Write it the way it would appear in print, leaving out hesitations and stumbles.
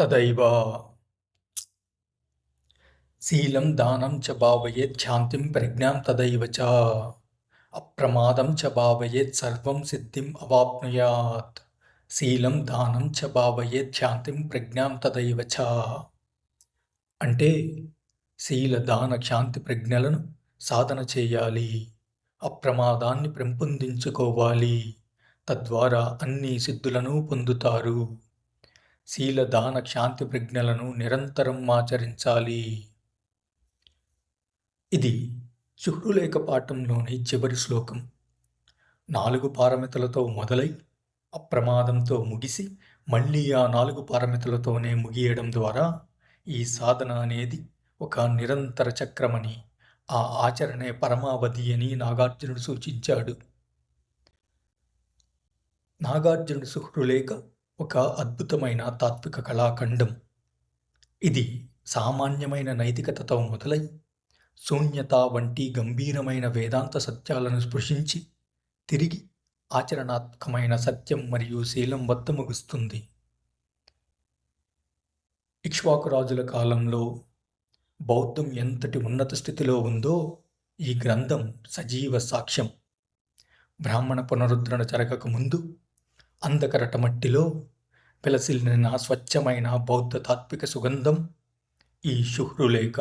తదైవ శీలం దానం చ భావయేత్ శాంతిం ప్రజ్ఞాం తదైవ చ అప్రమాదం చ భావయేత్ సర్వం సిద్ధిం అవాప్నుయాత్. శీలం దానం చ భావయేత్ శాంతిం ప్రజ్ఞాం తదైవ చ అంటే శీల దాన శాంతి ప్రజ్ఞలను సాధన చేయాలి, అప్రమాదాన్ని పెంపొందించుకోవాలి. తద్వారా అన్ని సిద్ధులను పొందుతారు. శీల దాన శాంతి ప్రజ్ఞలను నిరంతరం ఆచరించాలి. ఇది శుహ్రులేఖ పాఠంలోని చివరి శ్లోకం. 4 పారమితులతో మొదలై అప్రమాదంతో ముగిసి మళ్ళీ ఆ 4 పారమితులతోనే ముగియడం ద్వారా ఈ సాధన అనేది ఒక నిరంతర చక్రమని, ఆ ఆచరణే పరమావధి అని నాగార్జునుడు సూచించాడు. నాగార్జునుడి శుహ్రులేఖ ఒక అద్భుతమైన తాత్విక కళాఖండం. ఇది సామాన్యమైన నైతికతతో మొదలై శూన్యత వంటి గంభీరమైన వేదాంత సత్యాలను స్పృశించి తిరిగి ఆచరణాత్మకమైన సత్యం మరియు శీలం వద్ద ముగుస్తుంది. ఇక్ష్వాకు రాజుల కాలంలో బౌద్ధం ఎంతటి ఉన్నత స్థితిలో ఉందో ఈ గ్రంథం సజీవ సాక్ష్యం. బ్రాహ్మణ పునరుద్ధరణ జరగక ముందు అంధకరట మట్టిలో విలసిల్లిన స్వచ్ఛమైన బౌద్ధ తాత్విక సుగంధం ఈ శుహ్రులేఖ.